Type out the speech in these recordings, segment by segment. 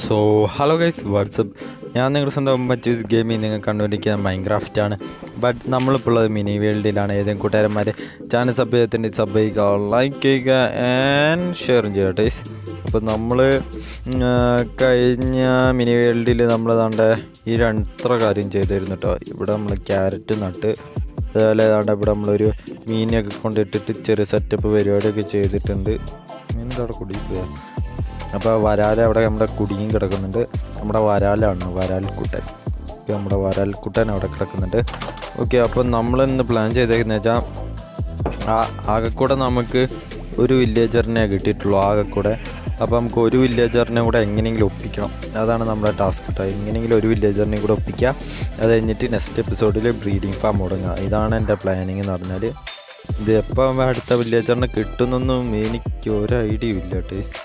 So hello guys WhatsApp, ഞാൻ നിങ്ങളുടെ സ്വന്തം മറ്റൂസ് ഗെയിമിൽ നിങ്ങൾ കണ്ടുകൊണ്ടിരിക്കുന്ന മൈൻക്രാഫ്റ്റാണ്. ബട്ട് നമ്മളിപ്പോൾ ഉള്ളത് മിനി വേൾഡിലാണ്. ഏതെങ്കിലും കൂട്ടുകാരന്മാർ ചാനൽ സബ് ചെയ്തിട്ടുണ്ട്, സബ് ചെയ്യുക, ലൈക്ക് ചെയ്യുക ആൻഡ് ഷെയറും ചെയ്യുക ഗൈസ്. അപ്പോൾ നമ്മൾ കഴിഞ്ഞ മിനി വേൾഡിൽ നമ്മൾ ഏതാണ്ട് ഈ രണ്ടത്ര കാര്യം ചെയ്തിരുന്നു കേട്ടോ. ഇവിടെ നമ്മൾ ക്യാരറ്റ് നട്ട്, അതേപോലെ ഏതാണ്ട് ഇവിടെ നമ്മളൊരു മീനൊക്കെ കൊണ്ടിട്ടിട്ട് ചെറിയ സെറ്റപ്പ് പരിപാടിയൊക്കെ ചെയ്തിട്ടുണ്ട്. മീനവിടെ കുടിക്കുക. അപ്പോൾ വരാൽ അവിടെ നമ്മുടെ കുടിയും കിടക്കുന്നുണ്ട്. നമ്മുടെ വരാലാണ് വരാൽക്കുട്ടൻ. നമ്മുടെ വരാൽക്കുട്ടൻ അവിടെ കിടക്കുന്നുണ്ട്. ഓക്കെ, അപ്പോൾ നമ്മളിന്ന് പ്ലാൻ ചെയ്തേക്കുന്നത് വെച്ചാൽ ആകെക്കൂടെ നമുക്ക് ഒരു വില്ലേജറിനെ കിട്ടിയിട്ടുള്ളൂ ആകെക്കൂടെ. അപ്പോൾ നമുക്ക് ഒരു വില്ലേജറിനെ കൂടെ എങ്ങനെയെങ്കിലും ഒപ്പിക്കണം. അതാണ് നമ്മുടെ ടാസ്ക് കേട്ടോ. എങ്ങനെയെങ്കിലും ഒരു വില്ലേജറിനെ കൂടെ ഒപ്പിക്കുക. അത് കഴിഞ്ഞിട്ട് നെക്സ്റ്റ് എപ്പിസോഡിൽ ബ്രീഡിങ് ഫാം തുടങ്ങുക. ഇതാണ് എൻ്റെ പ്ലാനിങ് എന്ന് പറഞ്ഞാൽ. ഇത് എപ്പോൾ അടുത്ത വില്ലേജറിനെ കിട്ടുന്നൊന്നും എനിക്ക് ഒരു ഐഡിയ ഇല്ല ടേസ്.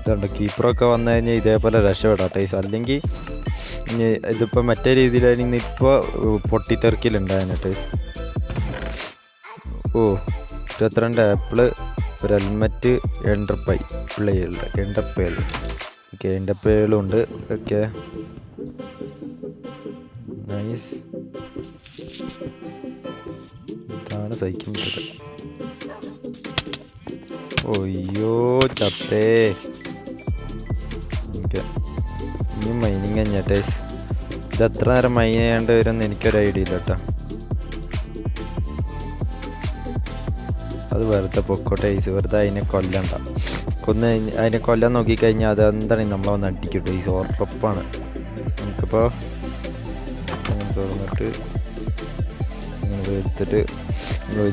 ഇതുണ്ട്, കീപ്പറൊക്കെ വന്നു കഴിഞ്ഞാൽ ഇതേപോലെ രക്ഷപ്പെടാം ടൈസ്. അല്ലെങ്കിൽ ഇതിപ്പോൾ മറ്റേ രീതിയിലായിരുന്നു. ഇപ്പോൾ പൊട്ടിത്തെറിക്കലുണ്ടായിരുന്നു ടൈസ്. 22 ആപ്പിള്, ഒരു ഹെൽമെറ്റ്, എണ്ടപ്പേൾ ഓക്കെ, എണ്ടപ്പേളും ഉണ്ട്. Okay, nice. ഇതാണ് സഹിക്കാൻ പറ്റുന്നത്. ഓയ്യോ ചത്തേ. ഓക്കെ, ഇനി മൈനിങ് കഴിഞ്ഞ ടൈസ്. ഇത് എത്ര നേരം മൈൻ ചെയ്യേണ്ടി വരുമെന്ന് എനിക്കൊരു ഐഡിയ ഇല്ല കേട്ടോ. അത് വെറുതെ പൊക്കോട്ടെ ടൈസ്. വെറുതെ അതിനെ കൊല്ലണ്ട. അതിനെ കൊല്ലാൻ നോക്കിക്കഴിഞ്ഞാൽ അത് എന്താണ് നമ്മളെ വന്ന് അടിക്കും ടൈസ്. ഉറപ്പാണ്. നമുക്കിപ്പോൾ തുറന്നിട്ട് ഇങ്ങനെ എടുത്തിട്ട്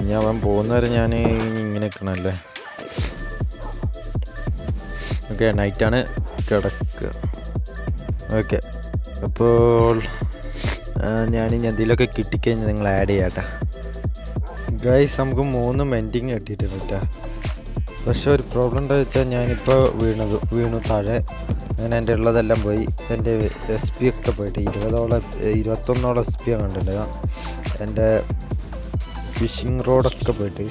ഞാൻ പോകുന്നവരെ ഞാൻ ഇങ്ങനെ നിൽക്കണമല്ലേ. ഓക്കെ, നൈറ്റാണ്, കിടക്കുക. ഓക്കെ, അപ്പോൾ ഞാനിനി എന്തെങ്കിലുമൊക്കെ കിട്ടിക്കഴിഞ്ഞാൽ നിങ്ങൾ ആഡ് ചെയ്യാട്ടെ ഗൈസ്. നമുക്ക് 3 മെൻറ്റിങ് കിട്ടിയിട്ടുണ്ട് കേട്ടോ. പക്ഷെ ഒരു പ്രോബ്ലം എന്താണെന്ന് വെച്ചാൽ ഞാനിപ്പോൾ വീണു താഴെ. അങ്ങനെ എൻ്റെ ഉള്ളതെല്ലാം പോയി. എൻ്റെ SP ഒക്കെ പോയിട്ട് 21 SP കണ്ടിട്ടുണ്ട്. എൻ്റെ ഫിഷിംഗ് റോഡൊക്കെ പോയിട്ട്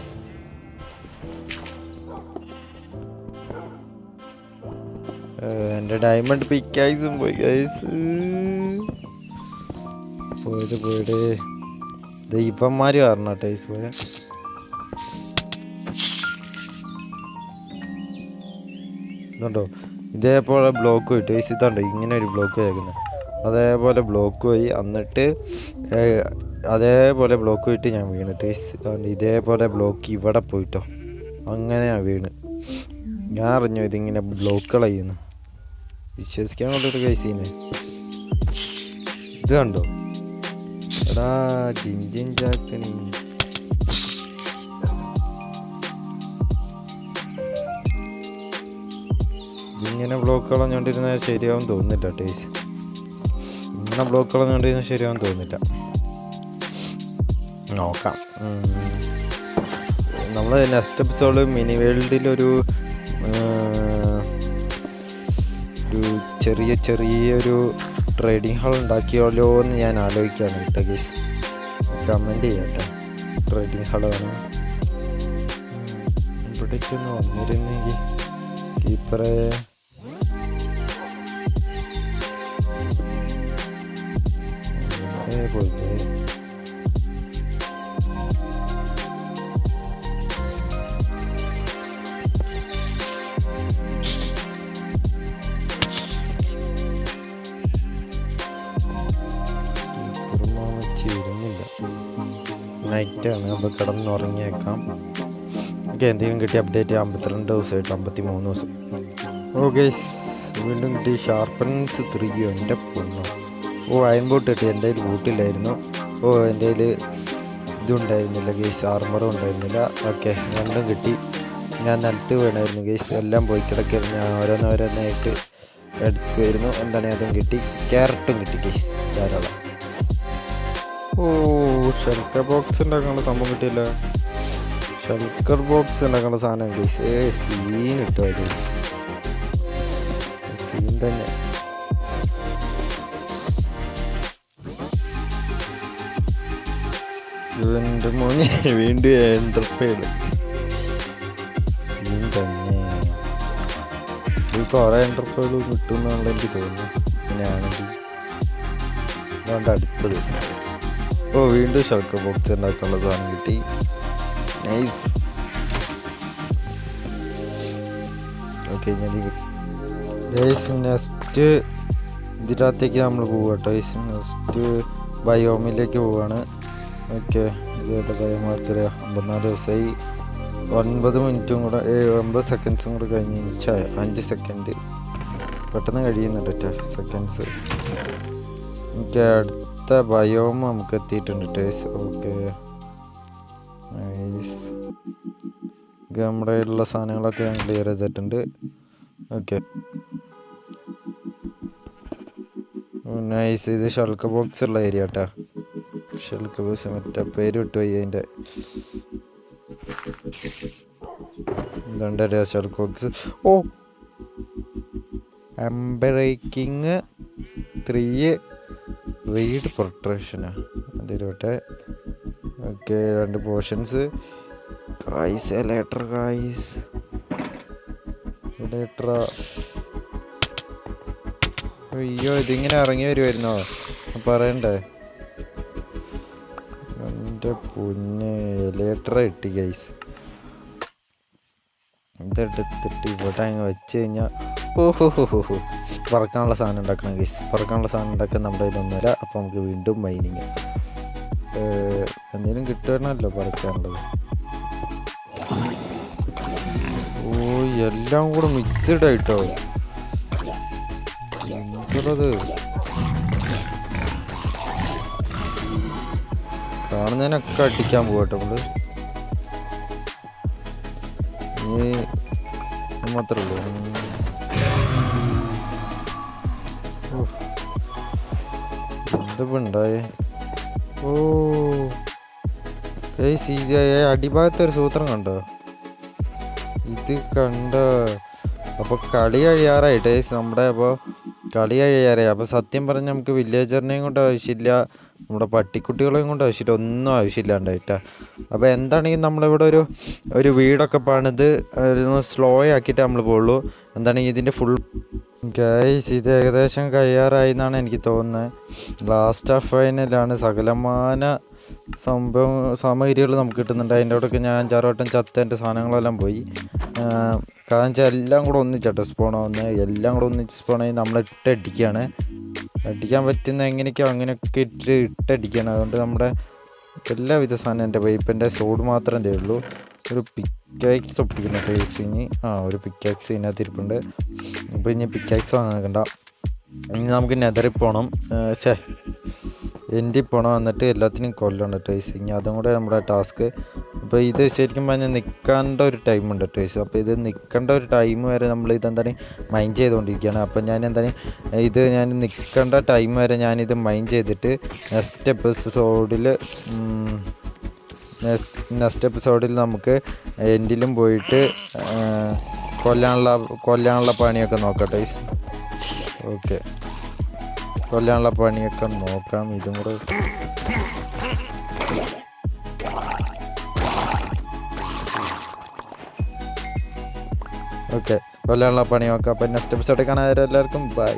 എൻ്റെ ഡയമണ്ട് പിക്കായ്സും പോയി ഗൈസ്. പോയിട്ട് ദൈവന്മാർ കാരണം ടൈസ് പോയ. ഇതുണ്ടോ, ഇതേപോലെ ബ്ലോക്ക് പോയി ടൈസ്. ഇതുണ്ടോ, ഇങ്ങനെ ഒരു ബ്ലോക്ക് കേൾക്കുന്നത്. അതേപോലെ ബ്ലോക്ക് പോയി. എന്നിട്ട് അതേപോലെ ബ്ലോക്ക് പോയിട്ട് ഞാൻ വീണ് ടൈസ്. ഇതുകൊണ്ട് ഇതേപോലെ ബ്ലോക്ക് ഇവിടെ പോയിട്ടോ. അങ്ങനെ ഞാൻ വീണ്. ഞാൻ അറിഞ്ഞു ഇതിങ്ങനെ ബ്ലോക്കുകളായിരുന്നു. വിശ്വസിക്കാൻ കൊണ്ടിട്ട് കേസിന്. ഇത് കണ്ടോ എടാ, ജിഞ്ചിൻ ചാക്കണി. ഇങ്ങനെ ബ്ലോക്ക് കളഞ്ഞുകൊണ്ടിരുന്നാൽ ശരിയാവും തോന്നുന്നില്ല ടേസ്. ഇങ്ങനെ ബ്ലോക്ക് കളഞ്ഞുകൊണ്ടിരുന്നാൽ ശരിയാവും തോന്നുന്നില്ല. നോക്കാം. നമ്മൾ നെക്സ്റ്റ് എപ്പിസോഡ് മിനി വേൾഡിലൊരു ചെറിയൊരു ട്രേഡിംഗ് ഹാൾ ഉണ്ടാക്കിയാലോ എന്ന് ഞാൻ ആലോചിക്കുകയാണ് കേട്ടോ ഗൈസ്. കമൻറ്റ് ചെയ്യട്ടെ. ട്രേഡിംഗ് ഹാൾ വേണം. ഇവിടേക്കൊന്ന് വന്നിരുന്നെങ്കിൽ കീപ്പറെ. പോയിട്ട് നൈറ്റാണ്. അപ്പോൾ കിടന്നുറങ്ങിയേക്കാം. ഓക്കെ, എന്തെങ്കിലും കിട്ടി അപ്ഡേറ്റ് 52 ദിവസമായിട്ട് 53 ദിവസം. ഓക്കെ, വീണ്ടും കിട്ടി ഷാർപ്പൻസ് 3. എൻ്റെ പൊണ്ണോ. അയൺ ബോട്ട് കിട്ടി. എൻ്റെ കയ്യിൽ ബൂട്ടില്ലായിരുന്നു. എൻ്റെ കയ്യിൽ ഇതുണ്ടായിരുന്നില്ല ഗെയ്സ്, ആർമറും ഉണ്ടായിരുന്നില്ല. ഓക്കെ, രണ്ടും കിട്ടി. ഞാൻ നിലത്ത് വീണായിരുന്നു ഗെയ്സ്. എല്ലാം പോയി കിടക്കായിരുന്നു. ഞാൻ ഓരോന്നായിട്ട് എടുക്കുമായിരുന്നു. എന്താണ്, അതും കിട്ടി. ക്യാരറ്റും കിട്ടി ഗെയ്സ്, ധാരാളം. ഷെൽക്കർ ബോക്സ് ഉണ്ടാക്കാനുള്ള സംഭവം കിട്ടിയില്ല. ഷെൽക്കർ ബോക്സ് ഉണ്ടാക്കാനുള്ള സാധനം ഗൈസ്. സീൻ കിട്ടും. അത് സീൻ തന്നെ. എൻ്റെ മോനെ വീണ്ടും എൻ്റർപേൾ. സീൻ തന്നെ. ഇത് കുറേ എൻ്റർപ്രൈസുകൾ കിട്ടും എന്നുള്ള എനിക്ക് തോന്നുന്നു. അങ്ങനെയാണെങ്കിൽ അതുകൊണ്ട് അടുത്തത് വീണ്ടും ഷൾക്കർ ബോക്സ് ഉണ്ടാക്കാനുള്ള സാധനം കിട്ടി. നൈസ്. ഓക്കെ, ഞാൻ നെക്സ്റ്റ് ഇതിനകത്തേക്ക് നമ്മൾ പോവുക കേട്ടോ. നെക്സ്റ്റ് ബയോമിലേക്ക് പോവാണ്. ഓക്കെ, ഇതേതാ ബയോമാർക്കർ? 54 ദിവസമായി. 9 മിനിറ്റും കൂടെ 9 സെക്കൻഡ്സും കൂടെ കഴിഞ്ഞ് 5 സെക്കൻഡ് പെട്ടെന്ന് കഴിയുന്നുണ്ട് കേട്ടോ സെക്കൻഡ്സ്. ഓക്കെ, അടുത്ത ബയോം നമുക്ക് എത്തിയിട്ടുണ്ട് ടേസ്. Okay, nice. നമ്മുടെ ഉള്ള സാധനങ്ങളൊക്കെ ഞാൻ ക്ലിയർ ചെയ്തിട്ടുണ്ട്. Okay, nice. ഇത് ഷൾക്കർ ബോക്സ് ഉള്ള ഏരിയ കേട്ടോ. ഷൾക്കർ ബോക്സ് മറ്റേ പേര് വിട്ടുപോയി അതിൻ്റെ. എന്തുണ്ട് ഷൾക്കർ ബോക്സ്? എംബ്രേക്കിങ് 3 റീഡ് പ്രൊട്ടക്ഷനാ അതിലോട്ടെ. Okay, 2 portions. Guys elytra, guys elytra. അയ്യോ, ഇതിങ്ങനെ ഇറങ്ങി വരുമായിരുന്നോ? പറയണ്ടേ? എൻ്റെ പൊന്നെ, എലേട്ര കിട്ടി ഗൈസ്. ഇതെടുത്തിട്ട് ഇവിടെ അങ്ങ് വെച്ച് കഴിഞ്ഞാൽ പറക്കാനുള്ള സാധനം ഉണ്ടാക്കണം ഗൈസ്. പറക്കാനുള്ള സാധനം ഉണ്ടാക്കാൻ നമ്മുടെ കയ്യിലൊന്നുമില്ല. അപ്പോൾ നമുക്ക് വീണ്ടും മൈനിങ് എന്തെങ്കിലും കിട്ടണമല്ലോ പറക്കാനുള്ളത്. എല്ലാം കൂടെ മിക്സഡ് ആയിട്ടോ. എന്തത് കാണുന്നതിനൊക്കെ അടിക്കാൻ പോകട്ടോ നമ്മള്. മാത്രമേ ഉള്ളൂ. എന്തപ്പോ ഉണ്ടായേ? അടിഭാഗത്തെ ഒരു സൂത്രം കണ്ടോ? ഇത് കണ്ട. അപ്പോൾ കളി കഴിയാറായി ടേസ് നമ്മുടെ. അപ്പോൾ കളി കഴിയാറായി. അപ്പോൾ സത്യം പറഞ്ഞാൽ നമുക്ക് വില്ലേജറിനെയും കൊണ്ട് ആവശ്യമില്ല, നമ്മുടെ പട്ടിക്കുട്ടികളെയും കൊണ്ട് ആവശ്യമില്ല, ഒന്നും ആവശ്യമില്ലാണ്ടായിട്ടാ. അപ്പോൾ എന്താണെങ്കിൽ നമ്മളിവിടെ ഒരു വീടൊക്കെ പണിത് സ്ലോ ആക്കിയിട്ട് നമ്മൾ പോകുള്ളൂ. എന്താണെങ്കിൽ ഇതിൻ്റെ ഫുൾ ഗൈസ് ഇത് ഏകദേശം കഴിയാറായി എന്നാണ് എനിക്ക് തോന്നുന്നത്. ലാസ്റ്റ് ഓഫ് ഫൈനലാണ്. സകലമാന സാമഗ്രികൾ നമുക്ക് കിട്ടുന്നുണ്ട്. അതിൻ്റെ അവിടെയൊക്കെ ഞാൻ 5-6 വട്ടം ചത്തേൻ്റെ സാധനങ്ങളെല്ലാം പോയി. കാരണം വെച്ചാൽ എല്ലാം കൂടെ ഒന്നിച്ചട്ടോ സ്പോണാവുന്നത്. എല്ലാം കൂടെ ഒന്നിച്ച് സ്പോണായി നമ്മളിട്ടടിക്കുകയാണ്. അടിക്കാൻ പറ്റുന്ന എങ്ങനെയൊക്കെയോ അങ്ങനെയൊക്കെ ഇട്ടടിക്കുകയാണ്. അതുകൊണ്ട് നമ്മുടെ എല്ലാവിധ സാധനം എൻ്റെ വൈപ്പിൻ്റെ സോഡ് മാത്രമേ ഉള്ളൂ. ഒരു പിക്കാക്സ് ഒപ്പിക്കുന്ന ടേസിന് ഒരു പിക്കാക്സ് ഇതിനകത്ത് ഇരിപ്പുണ്ട്. അപ്പോൾ ഇനി പിക്കാക്സ് വാങ്ങാൻ നിൽക്കണ്ട. ഇനി നമുക്ക് നെതറിൽ പോകണം. എൻഡിൽ പോകണം. എന്നിട്ട് എല്ലാത്തിനും കൊല്ലണം ടേസ്. ഇനി അതും കൂടെ നമ്മുടെ ടാസ്ക്. അപ്പോൾ ഇത് ശരിക്കും പറഞ്ഞാൽ നിൽക്കേണ്ട ഒരു ടൈമുണ്ട് ടേസ്. അപ്പോൾ ഇത് നിൽക്കേണ്ട ഒരു ടൈം വരെ നമ്മൾ ഇതെന്താണ് മൈൻഡ് ചെയ്തുകൊണ്ടിരിക്കുകയാണ്. അപ്പോൾ ഞാൻ എന്താണ് ഞാൻ നിൽക്കേണ്ട ടൈം വരെ ഞാനിത് മൈൻഡ് ചെയ്തിട്ട് നെക്സ്റ്റ് എപ്പിസോഡിൽ നമുക്ക് എൻഡിലും പോയിട്ട് കൊല്ലാനുള്ള പണിയൊക്കെ നോക്കാം ടൈസ്. ഓക്കെ, കൊല്ലാനുള്ള പണിയൊക്കെ നോക്കാം. ഇതും കൂടെ ഓക്കെ, കൊല്ലാനുള്ള പണി നോക്കാം. അപ്പം നെക്സ്റ്റ് എപ്പിസോഡിൽ കാണാൻ എല്ലാവർക്കും ബൈ.